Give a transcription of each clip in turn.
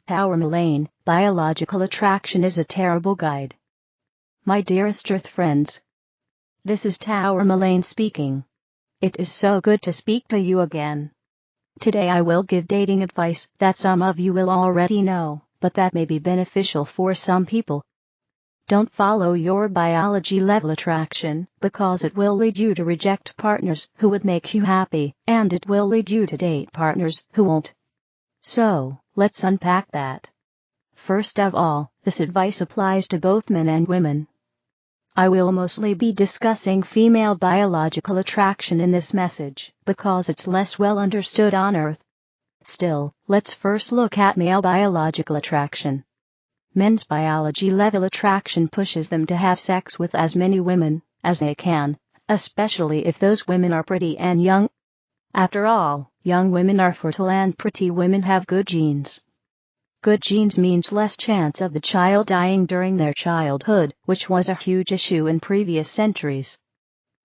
Tourmalayne, biological attraction is a terrible guide. My dearest Earth friends, this is Tourmalayne speaking. It is so good to speak to you again. Today I will give dating advice that some of you will already know, but that may be beneficial for some people. Don't follow your biology level attraction, because it will lead you to reject partners who would make you happy, and it will lead you to date partners who won't. So, let's unpack that. First of all, this advice applies to both men and women. I will mostly be discussing female biological attraction in this message, because it's less well understood on Earth. Still, let's first look at male biological attraction. Men's biology level attraction pushes them to have sex with as many women as they can, especially if those women are pretty and young. After all, young women are fertile and pretty women have good genes. Good genes means less chance of the child dying during their childhood, which was a huge issue in previous centuries.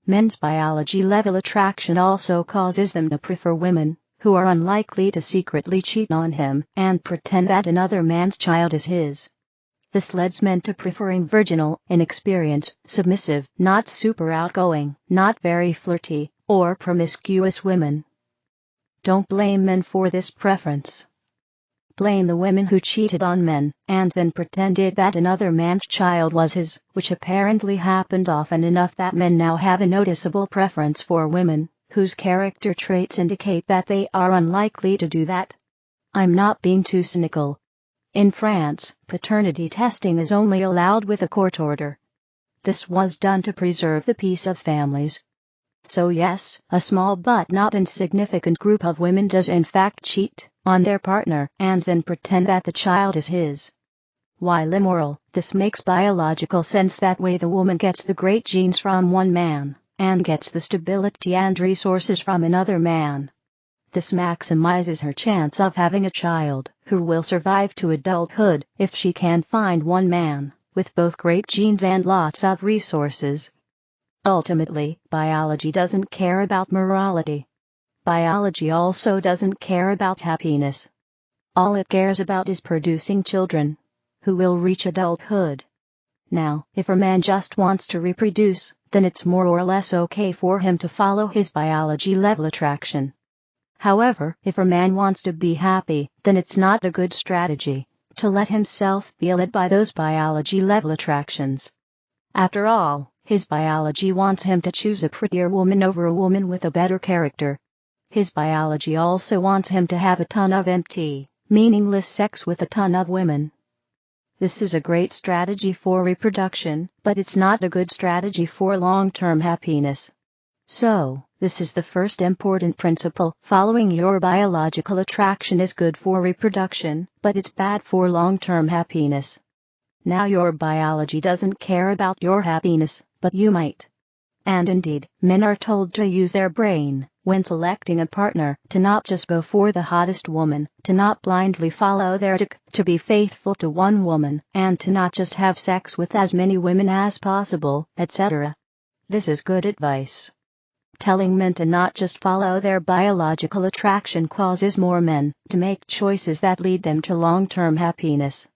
Men's biology level attraction also causes them to prefer women who are unlikely to secretly cheat on him and pretend that another man's child is his. This leads men to preferring virginal, inexperienced, submissive, not super outgoing, not very flirty, or promiscuous women. Don't blame men for this preference. Blame the women who cheated on men, and then pretended that another man's child was his, which apparently happened often enough that men now have a noticeable preference for women whose character traits indicate that they are unlikely to do that. I'm not being too cynical. In France, paternity testing is only allowed with a court order. This was done to preserve the peace of families. So yes, a small but not insignificant group of women does in fact cheat on their partner and then pretend that the child is his. While immoral, this makes biological sense. That way the woman gets the great genes from one man, and gets the stability and resources from another man. This maximizes her chance of having a child who will survive to adulthood if she can find one man with both great genes and lots of resources. Ultimately, biology doesn't care about morality. Biology also doesn't care about happiness. All it cares about is producing children who will reach adulthood. Now, if a man just wants to reproduce, then it's more or less okay for him to follow his biology level attraction. However, if a man wants to be happy, then it's not a good strategy to let himself be led by those biology level attractions. After all, his biology wants him to choose a prettier woman over a woman with a better character. His biology also wants him to have a ton of empty, meaningless sex with a ton of women. This is a great strategy for reproduction, but it's not a good strategy for long-term happiness. So, this is the first important principle. Following your biological attraction is good for reproduction, but it's bad for long-term happiness. Now your biology doesn't care about your happiness, but you might. And indeed, men are told to use their brain when selecting a partner, to not just go for the hottest woman, to not blindly follow their tick, to be faithful to one woman, and to not just have sex with as many women as possible, etc. This is good advice. Telling men to not just follow their biological attraction causes more men to make choices that lead them to long-term happiness.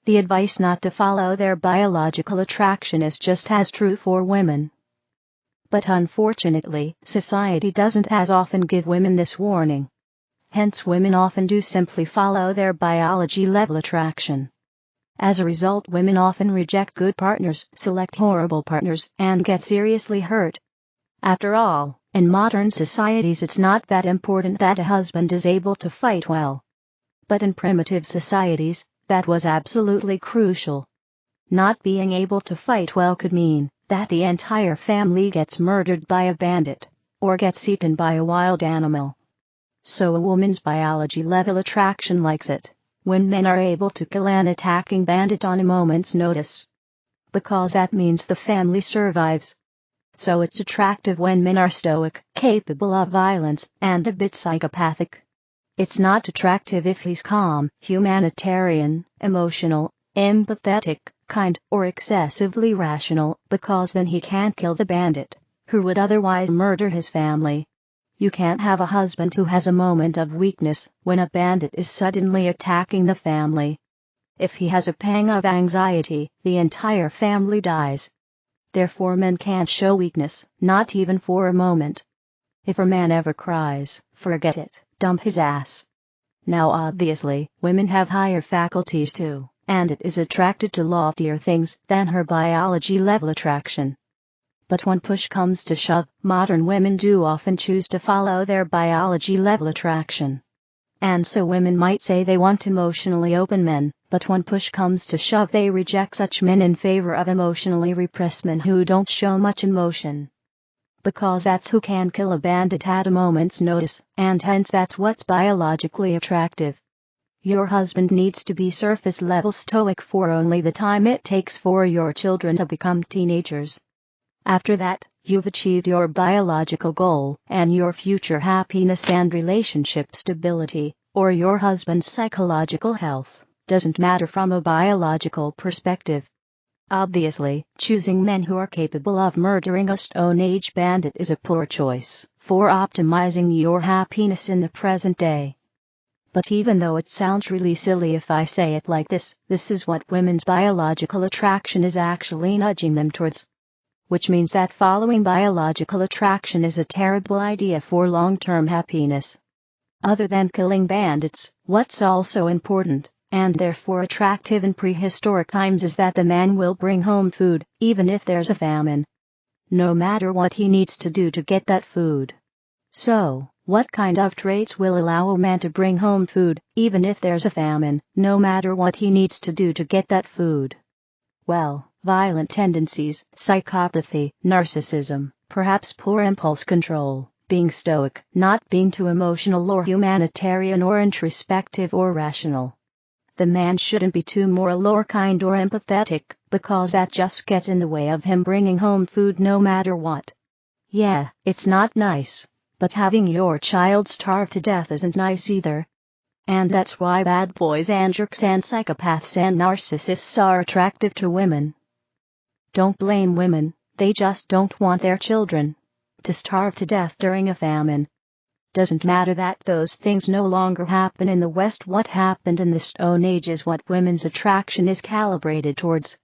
The advice not to follow their biological attraction is just as true for women. But unfortunately, society doesn't as often give women this warning. Hence women often do simply follow their biology level attraction. As a result, women often reject good partners, select horrible partners, and get seriously hurt. After all, in modern societies it's not that important that a husband is able to fight well. But in primitive societies, that was absolutely crucial. Not being able to fight well could mean that the entire family gets murdered by a bandit, or gets eaten by a wild animal. So a woman's biology level attraction likes it when men are able to kill an attacking bandit on a moment's notice, because that means the family survives. So it's attractive when men are stoic, capable of violence, and a bit psychopathic. It's not attractive if he's calm, humanitarian, emotional, empathetic, kind, or excessively rational, because then he can't kill the bandit, who would otherwise murder his family. You can't have a husband who has a moment of weakness when a bandit is suddenly attacking the family. If he has a pang of anxiety, the entire family dies. Therefore men can't show weakness, not even for a moment. If a man ever cries, forget it, dump his ass. Now obviously, women have higher faculties too, and it is attracted to loftier things than her biology level attraction. But when push comes to shove, modern women do often choose to follow their biology level attraction. And so women might say they want emotionally open men, but when push comes to shove they reject such men in favor of emotionally repressed men who don't show much emotion. Because that's who can kill a bandit at a moment's notice, and hence that's what's biologically attractive. Your husband needs to be surface level stoic for only the time it takes for your children to become teenagers. After that, you've achieved your biological goal, and your future happiness and relationship stability, or your husband's psychological health, doesn't matter from a biological perspective. Obviously, choosing men who are capable of murdering a Stone Age bandit is a poor choice for optimizing your happiness in the present day. But even though it sounds really silly if I say it like this is what women's biological attraction is actually nudging them towards. Which means that following biological attraction is a terrible idea for long-term happiness. Other than killing bandits, what's also important, and therefore attractive in prehistoric times, is that the man will bring home food, even if there's a famine. No matter what he needs to do to get that food. So, what kind of traits will allow a man to bring home food, even if there's a famine, no matter what he needs to do to get that food? Well, violent tendencies, psychopathy, narcissism, perhaps poor impulse control, being stoic, not being too emotional or humanitarian or introspective or rational. The man shouldn't be too moral or kind or empathetic, because that just gets in the way of him bringing home food no matter what. Yeah, it's not nice, but having your child starve to death isn't nice either. And that's why bad boys and jerks and psychopaths and narcissists are attractive to women. Don't blame women, they just don't want their children to starve to death during a famine. Doesn't matter that those things no longer happen in the West. What happened in the Stone Age is what women's attraction is calibrated towards.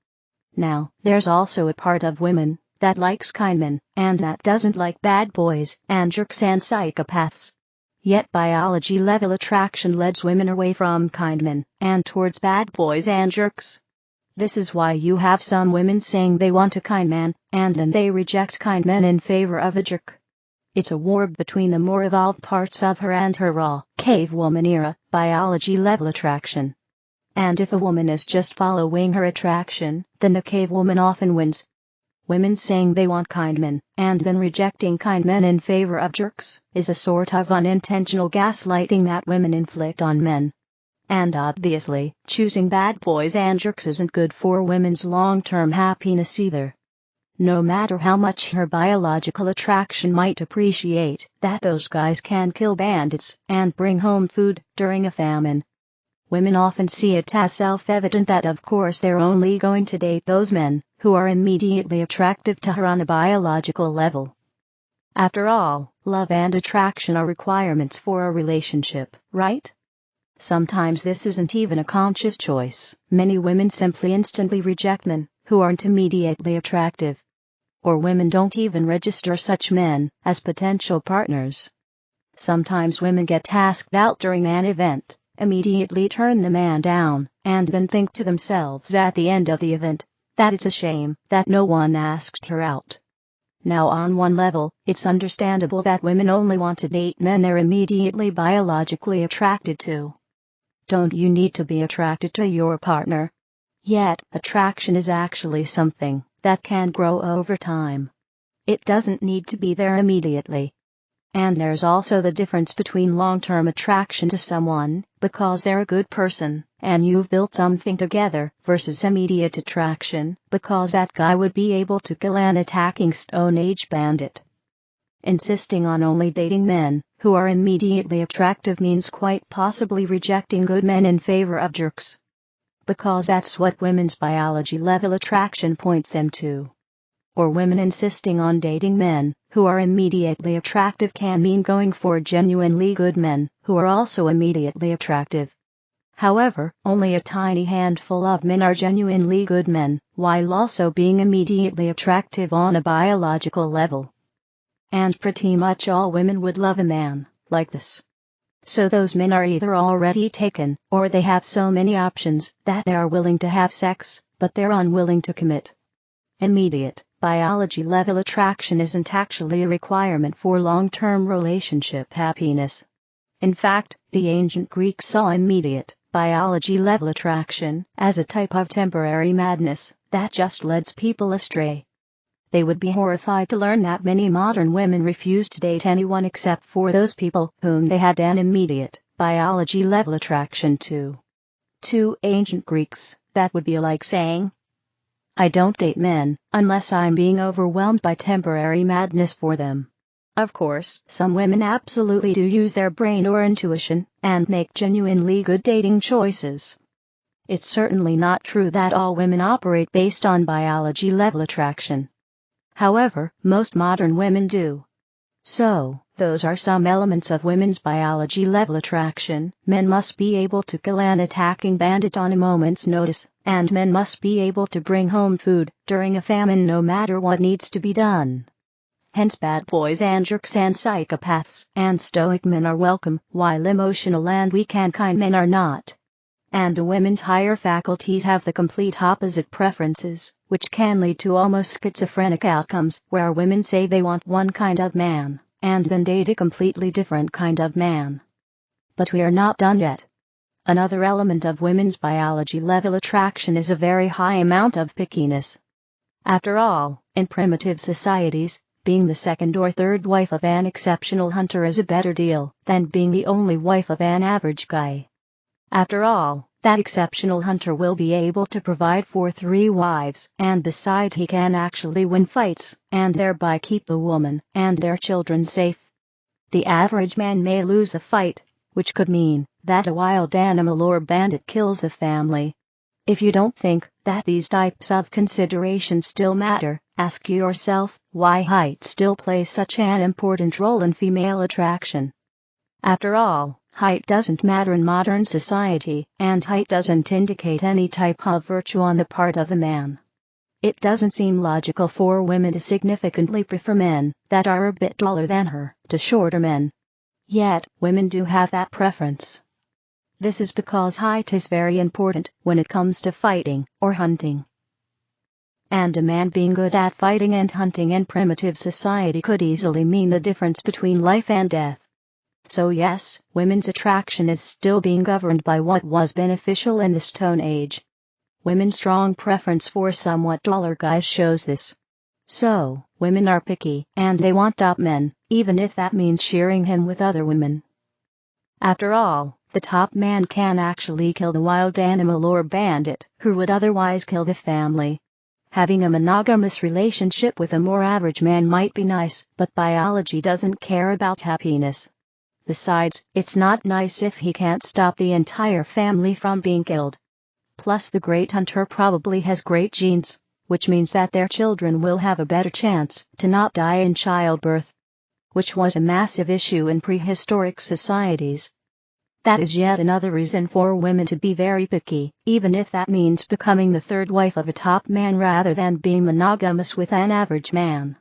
Now, there's also a part of women that likes kind men, and that doesn't like bad boys and jerks and psychopaths. Yet biology level attraction leads women away from kind men and towards bad boys and jerks. This is why you have some women saying they want a kind man, and then they reject kind men in favor of a jerk. It's a war between the more evolved parts of her and her raw, cavewoman era, biology level attraction. And if a woman is just following her attraction, then the cavewoman often wins. Women saying they want kind men, and then rejecting kind men in favor of jerks, is a sort of unintentional gaslighting that women inflict on men. And obviously, choosing bad boys and jerks isn't good for women's long-term happiness either. No matter how much her biological attraction might appreciate that those guys can kill bandits and bring home food during a famine. Women often see it as self-evident that of course they're only going to date those men who are immediately attractive to her on a biological level. After all, love and attraction are requirements for a relationship, right? Sometimes this isn't even a conscious choice. Many women simply instantly reject men who aren't immediately attractive. Or women don't even register such men as potential partners. Sometimes women get tasked out during an event, immediately turn the man down, and then think to themselves at the end of the event that it's a shame that no one asked her out. Now on one level, it's understandable that women only want to date men they're immediately biologically attracted to. Don't you need to be attracted to your partner? Yet, attraction is actually something that can grow over time. It doesn't need to be there immediately. And there's also the difference between long-term attraction to someone because they're a good person and you've built something together versus immediate attraction because that guy would be able to kill an attacking Stone Age bandit. Insisting on only dating men who are immediately attractive means quite possibly rejecting good men in favor of jerks. Because that's what women's biology level attraction points them to. or women insisting on dating men who are immediately attractive can mean going for genuinely good men who are also immediately attractive. However, only a tiny handful of men are genuinely good men, while also being immediately attractive on a biological level. And pretty much all women would love a man like this. So those men are either already taken, or they have so many options that they are willing to have sex, but they're unwilling to commit. Immediate, biology-level attraction isn't actually a requirement for long-term relationship happiness. In fact, the ancient Greeks saw immediate, biology-level attraction as a type of temporary madness that just leads people astray. They would be horrified to learn that many modern women refuse to date anyone except for those people whom they had an immediate, biology-level attraction to. To ancient Greeks, that would be like saying, I don't date men unless I'm being overwhelmed by temporary madness for them. Of course, some women absolutely do use their brain or intuition and make genuinely good dating choices. It's certainly not true that all women operate based on biology-level attraction. However, most modern women do. So, those are some elements of women's biology-level attraction. Men must be able to kill an attacking bandit on a moment's notice, and men must be able to bring home food during a famine no matter what needs to be done. Hence bad boys and jerks and psychopaths and stoic men are welcome, while emotional and weak and kind men are not. And women's higher faculties have the complete opposite preferences, which can lead to almost schizophrenic outcomes, where women say they want one kind of man, and then date a completely different kind of man. But we are not done yet. Another element of women's biology-level attraction is a very high amount of pickiness. After all, in primitive societies, being the second or third wife of an exceptional hunter is a better deal than being the only wife of an average guy. After all, that exceptional hunter will be able to provide for 3 wives, and besides he can actually win fights, and thereby keep the woman and their children safe. The average man may lose the fight, which could mean that a wild animal or bandit kills the family. If you don't think that these types of considerations still matter, ask yourself why height still plays such an important role in female attraction. After all, height doesn't matter in modern society, and height doesn't indicate any type of virtue on the part of the man. It doesn't seem logical for women to significantly prefer men that are a bit taller than her to shorter men. Yet, women do have that preference. This is because height is very important when it comes to fighting or hunting. And a man being good at fighting and hunting in primitive society could easily mean the difference between life and death. So yes, women's attraction is still being governed by what was beneficial in the Stone Age. Women's strong preference for somewhat taller guys shows this. So, women are picky, and they want top men, even if that means sharing him with other women. After all, the top man can actually kill the wild animal or bandit who would otherwise kill the family. Having a monogamous relationship with a more average man might be nice, but biology doesn't care about happiness. Besides, it's not nice if he can't stop the entire family from being killed. Plus the great hunter probably has great genes, which means that their children will have a better chance to not die in childbirth, which was a massive issue in prehistoric societies. That is yet another reason for women to be very picky, even if that means becoming the third wife of a top man rather than being monogamous with an average man.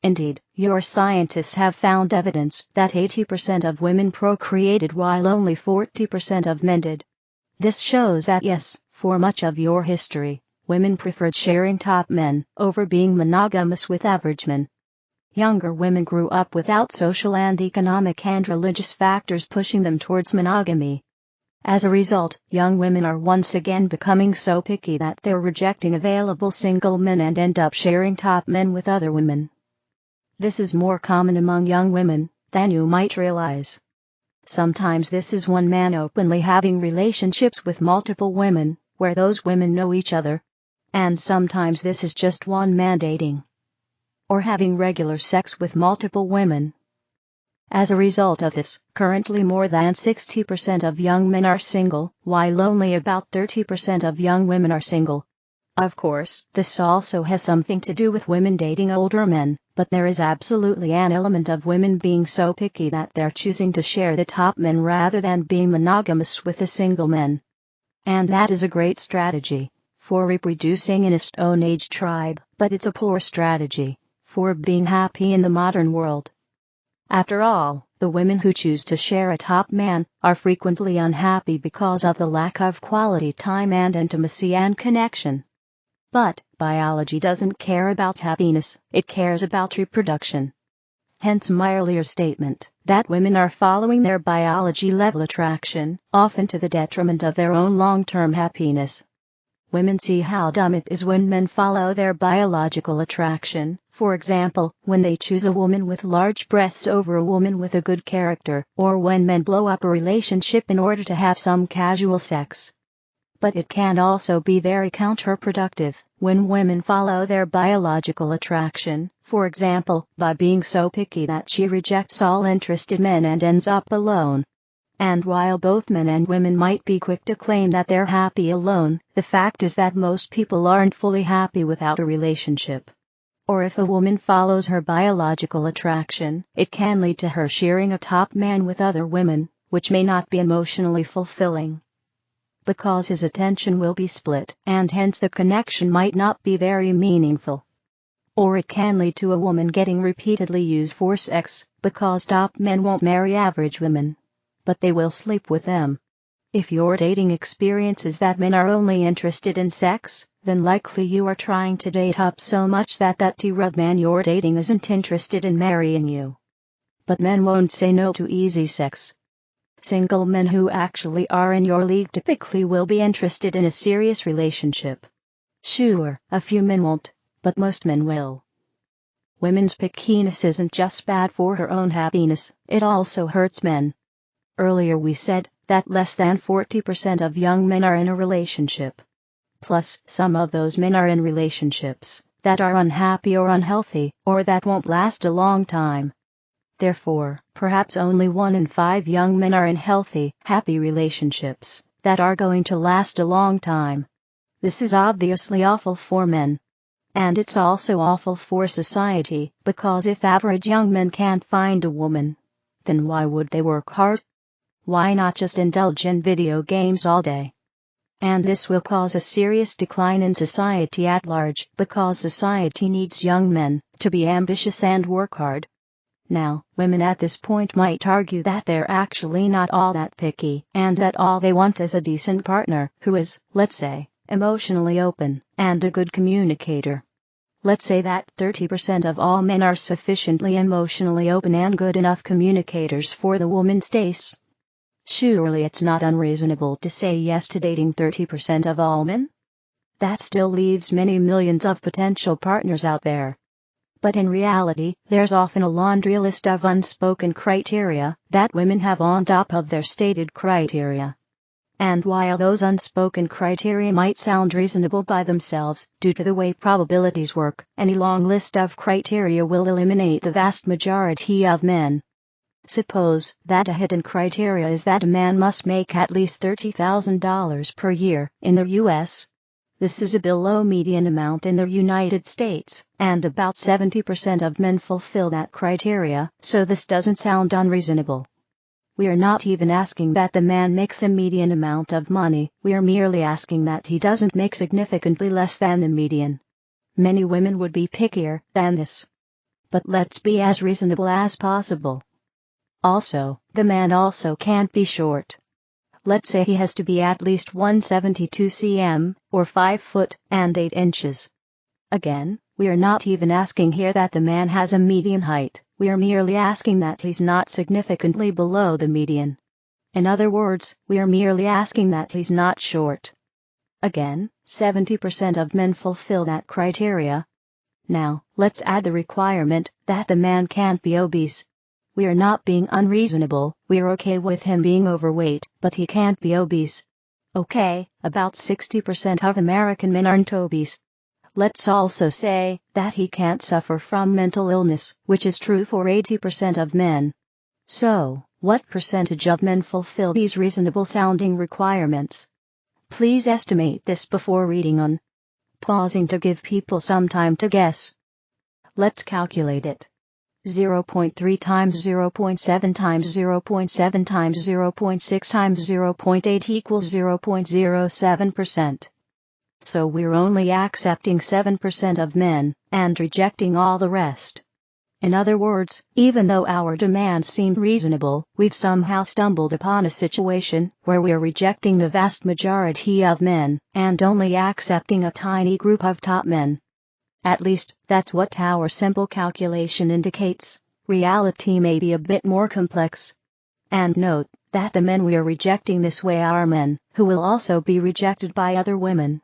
Indeed, your scientists have found evidence that 80% of women procreated while only 40% of men did. This shows that yes, for much of your history, women preferred sharing top men over being monogamous with average men. Younger women grew up without social and economic and religious factors pushing them towards monogamy. As a result, young women are once again becoming so picky that they're rejecting available single men and end up sharing top men with other women. This is more common among young women than you might realize. Sometimes this is one man openly having relationships with multiple women, where those women know each other. And sometimes this is just one man dating or having regular sex with multiple women. As a result of this, currently more than 60% of young men are single, while only about 30% of young women are single. Of course, this also has something to do with women dating older men, but there is absolutely an element of women being so picky that they're choosing to share the top men rather than being monogamous with a single man. And that is a great strategy for reproducing in a Stone Age tribe, but it's a poor strategy for being happy in the modern world. After all, the women who choose to share a top man are frequently unhappy because of the lack of quality time and intimacy and connection. But biology doesn't care about happiness, it cares about reproduction. Hence my earlier statement that women are following their biology-level attraction, often to the detriment of their own long-term happiness. Women see how dumb it is when men follow their biological attraction, for example, when they choose a woman with large breasts over a woman with a good character, or when men blow up a relationship in order to have some casual sex. But it can also be very counterproductive when women follow their biological attraction, for example, by being so picky that she rejects all interested men and ends up alone. And while both men and women might be quick to claim that they're happy alone, the fact is that most people aren't fully happy without a relationship. Or if a woman follows her biological attraction, it can lead to her sharing a top man with other women, which may not be emotionally fulfilling, because his attention will be split, and hence the connection might not be very meaningful. Or it can lead to a woman getting repeatedly used for sex, because top men won't marry average women, but they will sleep with them. If your dating experience is that men are only interested in sex, then likely you are trying to date up so much that T-Rub man you're dating isn't interested in marrying you. But men won't say no to easy sex. Single men who actually are in your league typically will be interested in a serious relationship. Sure, a few men won't, but most men will. Women's pickiness isn't just bad for her own happiness, it also hurts men. Earlier we said that less than 40% of young men are in a relationship. Plus, some of those men are in relationships that are unhappy or unhealthy, or that won't last a long time. Therefore, perhaps only 1 in 5 young men are in healthy, happy relationships that are going to last a long time. This is obviously awful for men. And it's also awful for society, because if average young men can't find a woman, then why would they work hard? Why not just indulge in video games all day? And this will cause a serious decline in society at large, because society needs young men to be ambitious and work hard. Now, women at this point might argue that they're actually not all that picky, and that all they want is a decent partner who is, let's say, emotionally open and a good communicator. Let's say that 30% of all men are sufficiently emotionally open and good enough communicators for the woman's taste. Surely it's not unreasonable to say yes to dating 30% of all men? That still leaves many millions of potential partners out there. But in reality, there's often a laundry list of unspoken criteria that women have on top of their stated criteria. And while those unspoken criteria might sound reasonable by themselves, due to the way probabilities work, any long list of criteria will eliminate the vast majority of men. Suppose that a hidden criteria is that a man must make at least $30,000 per year in the U.S. This is a below median amount in the United States, and about 70% of men fulfill that criteria, so this doesn't sound unreasonable. We are not even asking that the man makes a median amount of money, we are merely asking that he doesn't make significantly less than the median. Many women would be pickier than this. But let's be as reasonable as possible. Also, the man also can't be short. Let's say he has to be at least 172 cm, or 5 foot and 8 inches. Again, we are not even asking here that the man has a median height, we are merely asking that he's not significantly below the median. In other words, we are merely asking that he's not short. Again, 70% of men fulfill that criteria. Now, let's add the requirement that the man can't be obese. We are not being unreasonable, we're okay with him being overweight, but he can't be obese. Okay, about 60% of American men aren't obese. Let's also say that he can't suffer from mental illness, which is true for 80% of men. So, what percentage of men fulfill these reasonable-sounding requirements? Please estimate this before reading on. pausing to give people some time to guess. Let's calculate it. 0.3 times 0.7 times 0.7 times 0.6 times 0.8 equals 0.07%. So we're only accepting 7% of men, and rejecting all the rest. In other words, even though our demands seem reasonable, we've somehow stumbled upon a situation where we're rejecting the vast majority of men, and only accepting a tiny group of top men. At least, that's what our simple calculation indicates. Reality may be a bit more complex. And note that the men we are rejecting this way are men who will also be rejected by other women.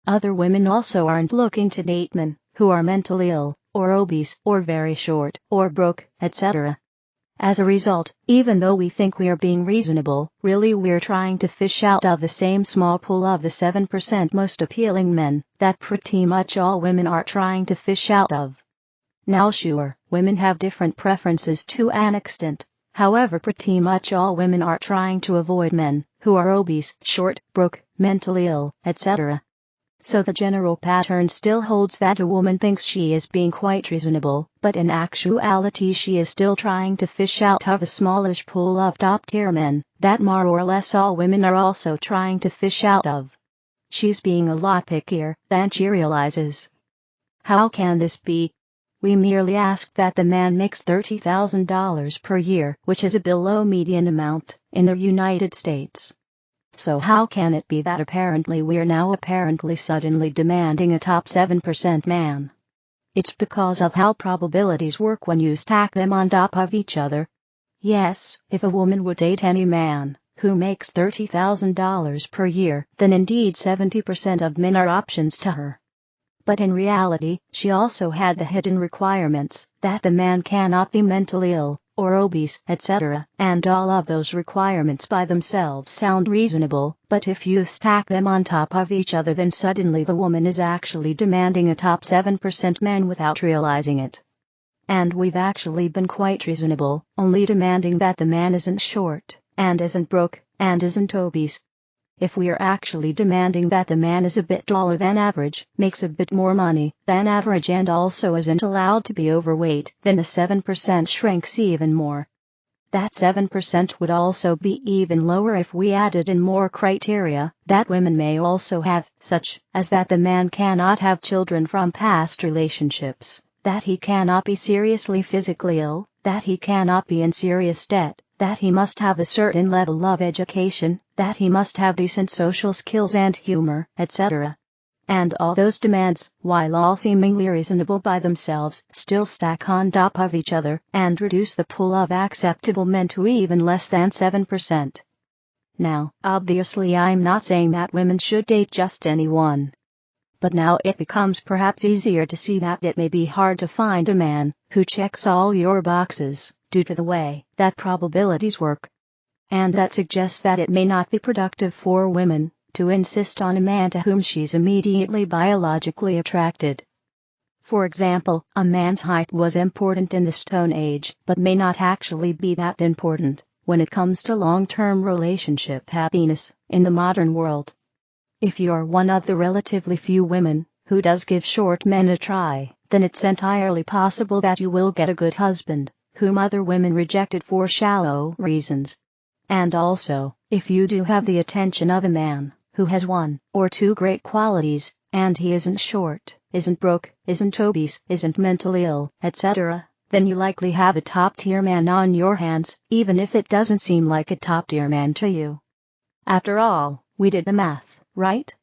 Other women also aren't looking to date men who are mentally ill, or obese, or very short, or broke, etc. As a result, even though we think we are being reasonable, really we're trying to fish out of the same small pool of the 7% most appealing men that pretty much all women are trying to fish out of. Now sure, women have different preferences to an extent. However, pretty much all women are trying to avoid men who are obese, short, broke, mentally ill, etc. So the general pattern still holds that a woman thinks she is being quite reasonable, but in actuality she is still trying to fish out of a smallish pool of top-tier men that more or less all women are also trying to fish out of. She's being a lot pickier than she realizes. How can this be? We merely ask that the man makes $30,000 per year, which is a below median amount in the United States. So how can it be that apparently we're now suddenly demanding a top 7% man? It's because of how probabilities work when you stack them on top of each other. Yes, if a woman would date any man who makes $30,000 per year, then indeed 70% of men are options to her. But in reality, she also had the hidden requirements that the man cannot be mentally ill, or obese, etc. And all of those requirements by themselves sound reasonable, but if you stack them on top of each other, then suddenly the woman is actually demanding a top 7% man without realizing it. And we've actually been quite reasonable, only demanding that the man isn't short, and isn't broke, and isn't obese. If we are actually demanding that the man is a bit taller than average, makes a bit more money than average, and also isn't allowed to be overweight, then the 7% shrinks even more. That 7% would also be even lower if we added in more criteria that women may also have, such as that the man cannot have children from past relationships, that he cannot be seriously physically ill, that he cannot be in serious debt, that he must have a certain level of education, that he must have decent social skills and humor, etc. And all those demands, while all seemingly reasonable by themselves, still stack on top of each other and reduce the pool of acceptable men to even less than 7%. Now, obviously I'm not saying that women should date just anyone. But now it becomes perhaps easier to see that it may be hard to find a man who checks all your boxes, due to the way that probabilities work. And that suggests that it may not be productive for women to insist on a man to whom she's immediately biologically attracted. For example, a man's height was important in the Stone Age, but may not actually be that important when it comes to long-term relationship happiness in the modern world. If you're one of the relatively few women who does give short men a try, then it's entirely possible that you will get a good husband, whom other women rejected for shallow reasons. And also, if you do have the attention of a man who has one or two great qualities, and he isn't short, isn't broke, isn't obese, isn't mentally ill, etc., then you likely have a top-tier man on your hands, even if it doesn't seem like a top-tier man to you. After all, we did the math, right?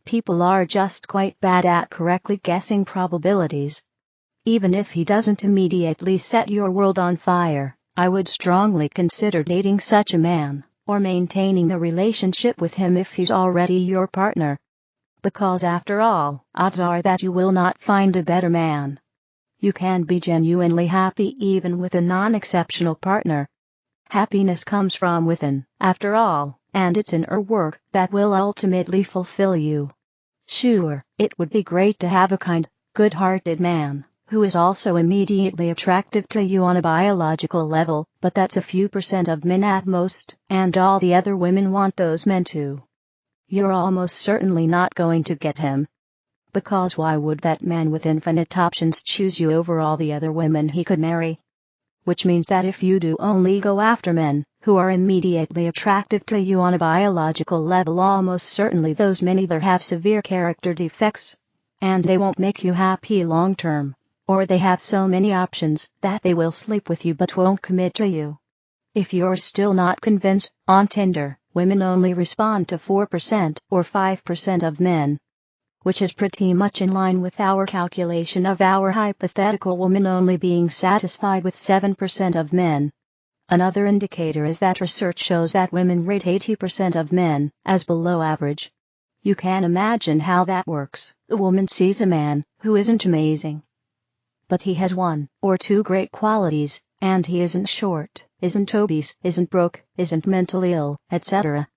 People are just quite bad at correctly guessing probabilities. Even if he doesn't immediately set your world on fire, I would strongly consider dating such a man, or maintaining the relationship with him if he's already your partner. Because after all, odds are that you will not find a better man. You can be genuinely happy even with a non-exceptional partner. Happiness comes from within, after all, and it's inner work that will ultimately fulfill you. Sure, it would be great to have a kind, good-hearted man who is also immediately attractive to you on a biological level, but that's a few percent of men at most, and all the other women want those men too. You're almost certainly not going to get him. because why would that man with infinite options choose you over all the other women he could marry? Which means that if you do only go after men who are immediately attractive to you on a biological level, almost certainly those men either have severe character defects, and they won't make you happy long term, or they have so many options that they will sleep with you but won't commit to you. If you're still not convinced, on Tinder, women only respond to 4% or 5% of men, which is pretty much in line with our calculation of our hypothetical woman only being satisfied with 7% of men. Another indicator is that research shows that women rate 80% of men as below average. You can imagine how that works. The woman sees a man who isn't amazing, but he has one or two great qualities, and he isn't short, isn't obese, isn't broke, isn't mentally ill, etc.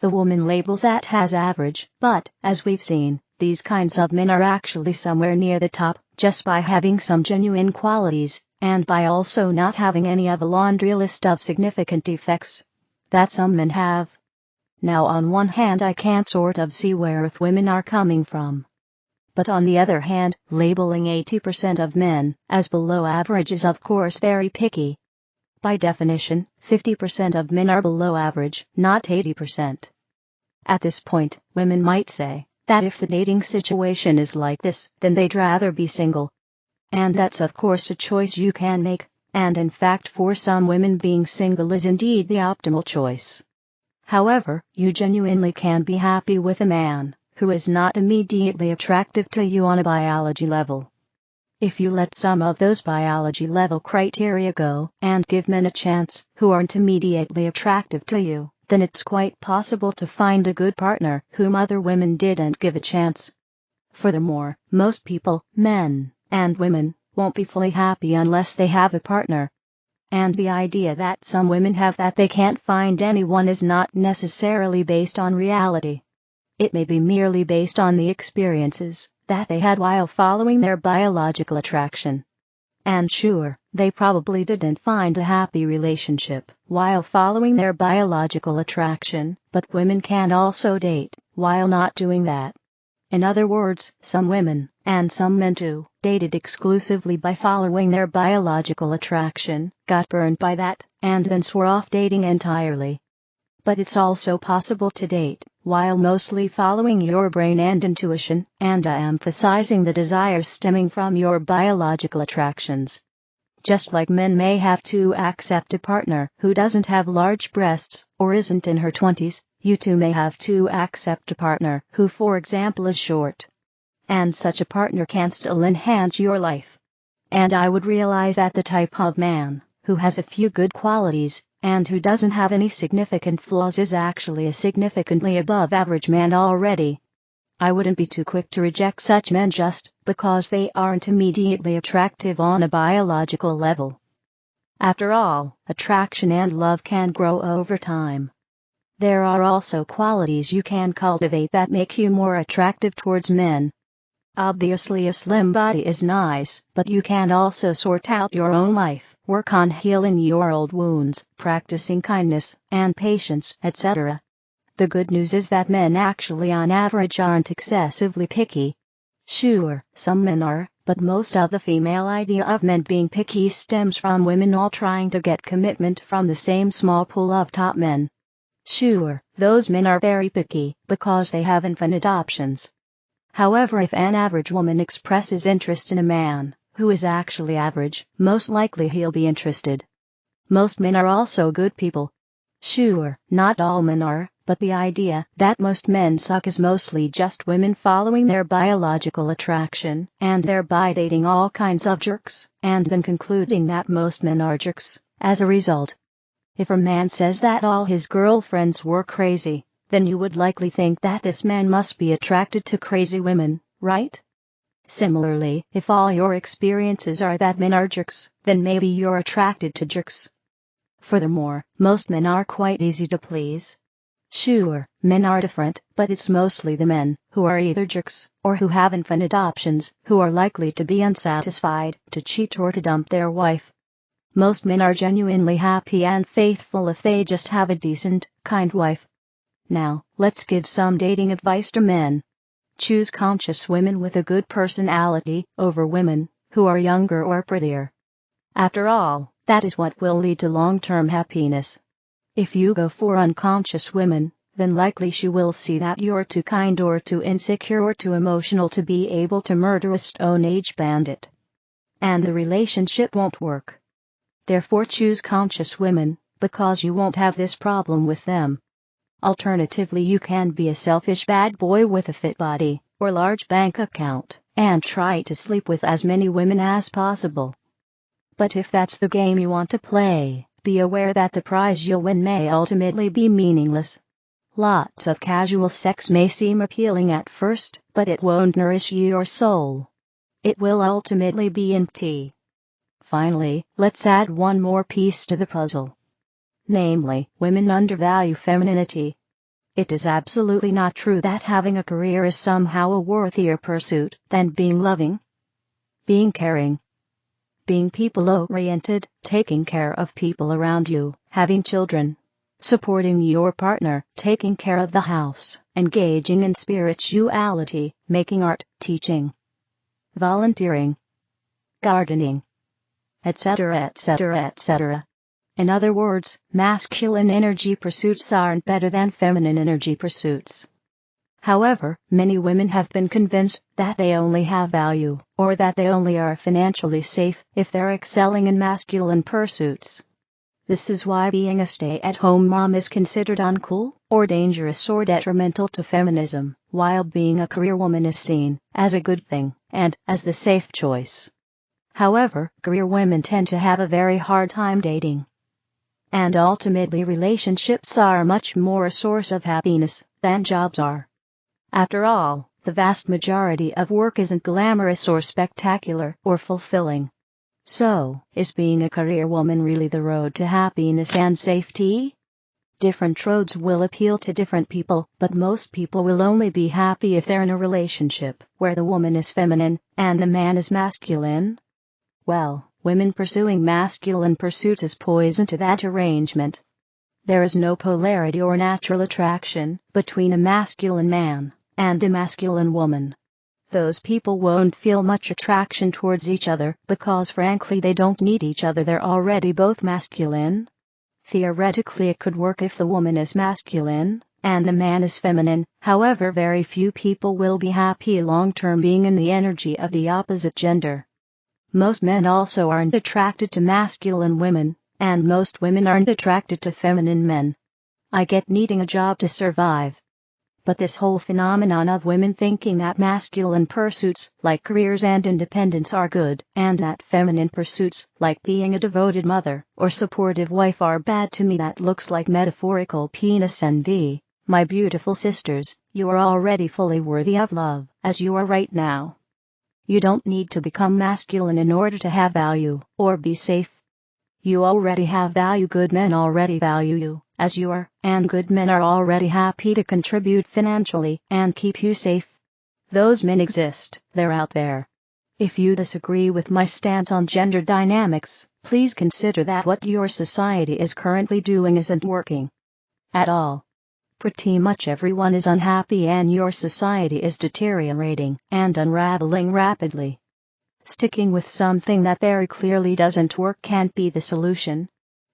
The woman labels that as average, but, as we've seen, these kinds of men are actually somewhere near the top, just by having some genuine qualities, and by also not having any of the laundry list of significant defects that some men have. Now on one hand I can sort of see where women are coming from. But on the other hand, labeling 80% of men as below average is of course very picky. By definition, 50% of men are below average, not 80%. At this point, women might say that if the dating situation is like this, then they'd rather be single. And that's of course a choice you can make, and in fact for some women being single is indeed the optimal choice. However, you genuinely can be happy with a man who is not immediately attractive to you on a biology level. If you let some of those biology level criteria go and give men a chance who aren't immediately attractive to you, then it's quite possible to find a good partner whom other women didn't give a chance. Furthermore, most people, men and women, won't be fully happy unless they have a partner. And the idea that some women have that they can't find anyone is not necessarily based on reality. It may be merely based on the experiences that they had while following their biological attraction. And sure, they probably didn't find a happy relationship while following their biological attraction, but women can also date while not doing that. In other words, some women, and some men too, dated exclusively by following their biological attraction, got burned by that, and then swore off dating entirely. But it's also possible to date while mostly following your brain and intuition, and emphasizing the desires stemming from your biological attractions. Just like men may have to accept a partner who doesn't have large breasts, or isn't in her 20s, you too may have to accept a partner who, for example, is short. And such a partner can still enhance your life. And I would realize that the type of man who has a few good qualities, and who doesn't have any significant flaws is actually a significantly above average man already. I wouldn't be too quick to reject such men just because they aren't immediately attractive on a biological level. After all, attraction and love can grow over time. There are also qualities you can cultivate that make you more attractive towards men. Obviously a slim body is nice, but you can also sort out your own life, work on healing your old wounds, practicing kindness and patience, etc. The good news is that men actually on average aren't excessively picky. Sure, some men are, but most of the female idea of men being picky stems from women all trying to get commitment from the same small pool of top men. Sure, those men are very picky because they have infinite options. However, if an average woman expresses interest in a man who is actually average, most likely he'll be interested. Most men are also good people. Sure, not all men are, but the idea that most men suck is mostly just women following their biological attraction, and thereby dating all kinds of jerks, and then concluding that most men are jerks as a result. If a man says that all his girlfriends were crazy, then you would likely think that this man must be attracted to crazy women, right? Similarly, if all your experiences are that men are jerks, then maybe you're attracted to jerks. Furthermore, most men are quite easy to please. Sure, men are different, but it's mostly the men who are either jerks, or who have infinite options, who are likely to be unsatisfied, to cheat or to dump their wife. Most men are genuinely happy and faithful if they just have a decent, kind wife. Now, let's give some dating advice to men. Choose conscious women with a good personality over women who are younger or prettier. After all, that is what will lead to long-term happiness. If you go for unconscious women, then likely she will see that you're too kind or too insecure or too emotional to be able to murder a Stone Age bandit. And the relationship won't work. Therefore choose conscious women, because you won't have this problem with them. Alternatively, you can be a selfish bad boy with a fit body or large bank account and try to sleep with as many women as possible. But if that's the game you want to play, be aware that the prize you'll win may ultimately be meaningless. Lots of casual sex may seem appealing at first, but it won't nourish your soul. It will ultimately be empty. Finally, let's add one more piece to the puzzle. Namely, women undervalue femininity. It is absolutely not true that having a career is somehow a worthier pursuit than being loving, being caring, being people-oriented, taking care of people around you, having children, supporting your partner, taking care of the house, engaging in spirituality, making art, teaching, volunteering, gardening, etc., etc., etc. In other words, masculine energy pursuits aren't better than feminine energy pursuits. However, many women have been convinced that they only have value, or that they only are financially safe if they're excelling in masculine pursuits. This is why being a stay-at-home mom is considered uncool, or dangerous or detrimental to feminism, while being a career woman is seen as a good thing, and as the safe choice. However, career women tend to have a very hard time dating. And ultimately relationships are much more a source of happiness than jobs are. After all, the vast majority of work isn't glamorous or spectacular or fulfilling. So, is being a career woman really the road to happiness and safety? Different roads will appeal to different people, but most people will only be happy if they're in a relationship where the woman is feminine and the man is masculine. Well, women pursuing masculine pursuits is poison to that arrangement. There is no polarity or natural attraction between a masculine man and a masculine woman. Those people won't feel much attraction towards each other because frankly they don't need each other, they're already both masculine. Theoretically it could work if the woman is masculine and the man is feminine, however very few people will be happy long-term being in the energy of the opposite gender. Most men also aren't attracted to masculine women, and most women aren't attracted to feminine men. I get needing a job to survive. But this whole phenomenon of women thinking that masculine pursuits like careers and independence are good, and that feminine pursuits like being a devoted mother or supportive wife are bad, to me that looks like metaphorical penis envy. My beautiful sisters, you are already fully worthy of love, as you are right now. You don't need to become masculine in order to have value, or be safe. You already have value, good men already value you, as you are, and good men are already happy to contribute financially and keep you safe. Those men exist, they're out there. If you disagree with my stance on gender dynamics, please consider that what your society is currently doing isn't working at all. Pretty much everyone is unhappy and your society is deteriorating and unraveling rapidly. Sticking with something that very clearly doesn't work can't be the solution.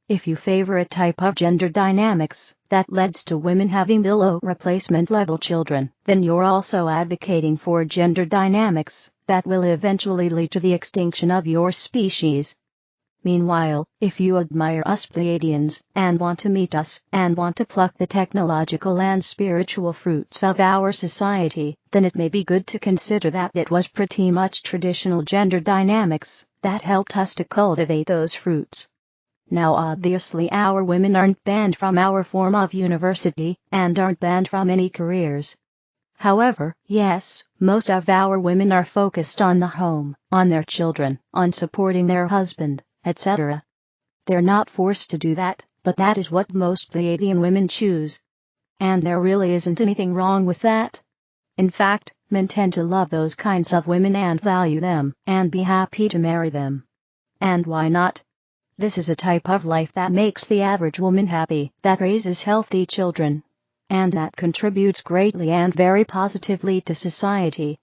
If you favor a type of gender dynamics that leads to women having below replacement level children, then you're also advocating for gender dynamics that will eventually lead to the extinction of your species. Meanwhile, if you admire us Pleiadians, and want to meet us, and want to pluck the technological and spiritual fruits of our society, then it may be good to consider that it was pretty much traditional gender dynamics that helped us to cultivate those fruits. Now obviously our women aren't banned from our form of university, and aren't banned from any careers. However, yes, most of our women are focused on the home, on their children, on supporting their husband, etc. They're not forced to do that, but that is what most Pleiadian women choose. And there really isn't anything wrong with that. In fact, men tend to love those kinds of women and value them, and be happy to marry them. And why not? This is a type of life that makes the average woman happy, that raises healthy children, and that contributes greatly and very positively to society.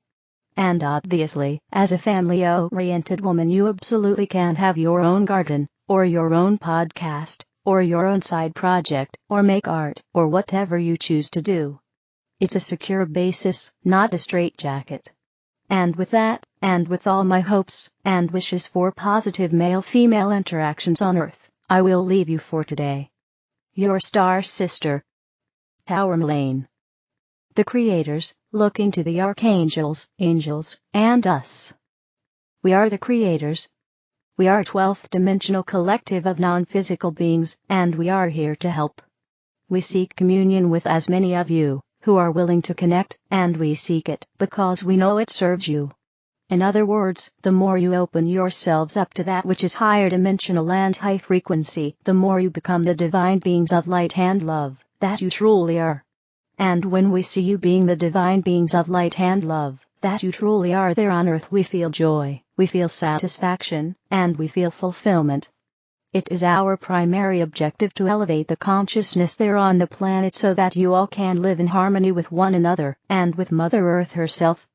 And obviously, as a family-oriented woman, you absolutely can have your own garden, or your own podcast, or your own side project, or make art, or whatever you choose to do. It's a secure basis, not a straitjacket. And with that, and with all my hopes and wishes for positive male-female interactions on Earth, I will leave you for today. Your star sister, Tourmalayne. The creators, looking to the archangels, angels, and us. We are the creators. We are a 12th dimensional collective of non-physical beings, and we are here to help. We seek communion with as many of you who are willing to connect, and we seek it because we know it serves you. In other words, the more you open yourselves up to that which is higher dimensional and high frequency, the more you become the divine beings of light and love that you truly are. And when we see you being the divine beings of light and love that you truly are there on Earth, we feel joy, we feel satisfaction, and we feel fulfillment. It is our primary objective to elevate the consciousness there on the planet so that you all can live in harmony with one another and with Mother Earth herself.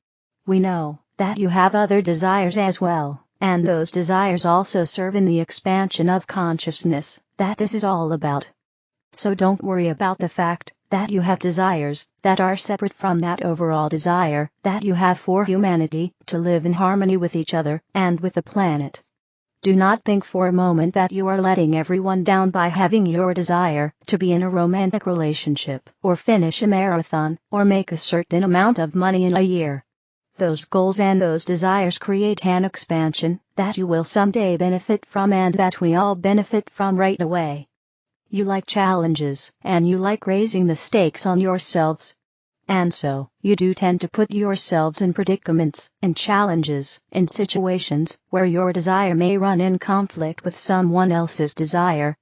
We know that you have other desires as well, and those desires also serve in the expansion of consciousness that this is all about. So don't worry about the fact that you have desires that are separate from that overall desire that you have for humanity to live in harmony with each other and with the planet. Do not think for a moment that you are letting everyone down by having your desire to be in a romantic relationship, or finish a marathon, or make a certain amount of money in a year. Those goals and those desires create an expansion that you will someday benefit from and that we all benefit from right away. You like challenges, and you like raising the stakes on yourselves. And so, you do tend to put yourselves in predicaments, in challenges, in situations where your desire may run in conflict with someone else's desire.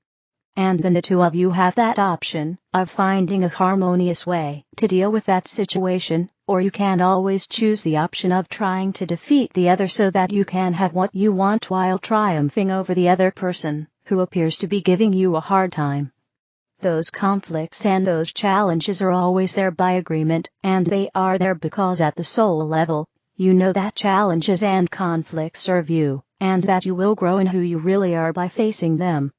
And then the two of you have that option of finding a harmonious way to deal with that situation, or you can always choose the option of trying to defeat the other so that you can have what you want while triumphing over the other person who appears to be giving you a hard time. Those conflicts and those challenges are always there by agreement, and they are there because at the soul level, you know that challenges and conflicts serve you, and that you will grow in who you really are by facing them.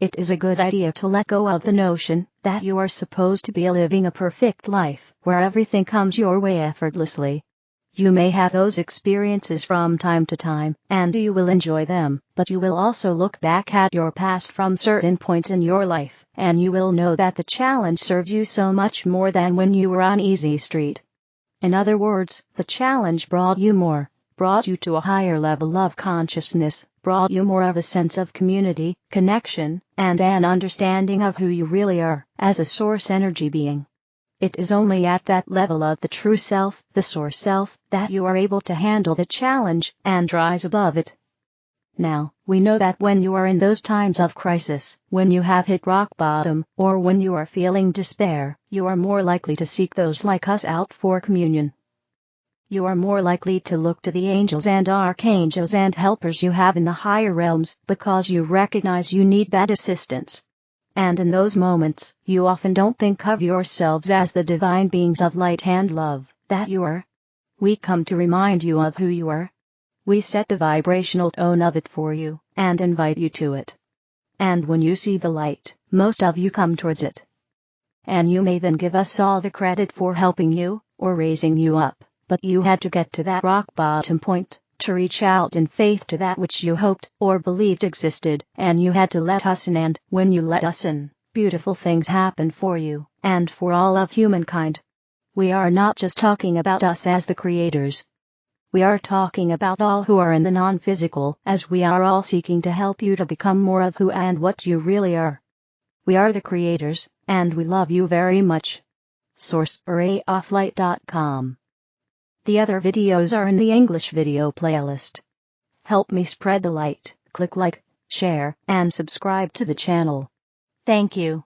It is a good idea to let go of the notion that you are supposed to be living a perfect life where everything comes your way effortlessly. You may have those experiences from time to time, and you will enjoy them, but you will also look back at your past from certain points in your life, and you will know that the challenge serves you so much more than when you were on easy street. In other words, the challenge brought you more, brought you to a higher level of consciousness, brought you more of a sense of community, connection, and an understanding of who you really are as a source energy being. It is only at that level of the true self, the source self, that you are able to handle the challenge and rise above it. Now, we know that when you are in those times of crisis, when you have hit rock bottom, or when you are feeling despair, you are more likely to seek those like us out for communion. You are more likely to look to the angels and archangels and helpers you have in the higher realms because you recognize you need that assistance. And in those moments, you often don't think of yourselves as the divine beings of light and love that you are. We come to remind you of who you are. We set the vibrational tone of it for you, and invite you to it. And when you see the light, most of you come towards it. And you may then give us all the credit for helping you, or raising you up, but you had to get to that rock bottom point, to reach out in faith to that which you hoped or believed existed, and you had to let us in, and when you let us in, beautiful things happen for you, and for all of humankind. We are not just talking about us as the creators. We are talking about all who are in the non-physical, as we are all seeking to help you to become more of who and what you really are. We are the creators, and we love you very much. Source: arrayoflight.com. The other videos are in the English video playlist. Help me spread the light, click like, share, and subscribe to the channel. Thank you.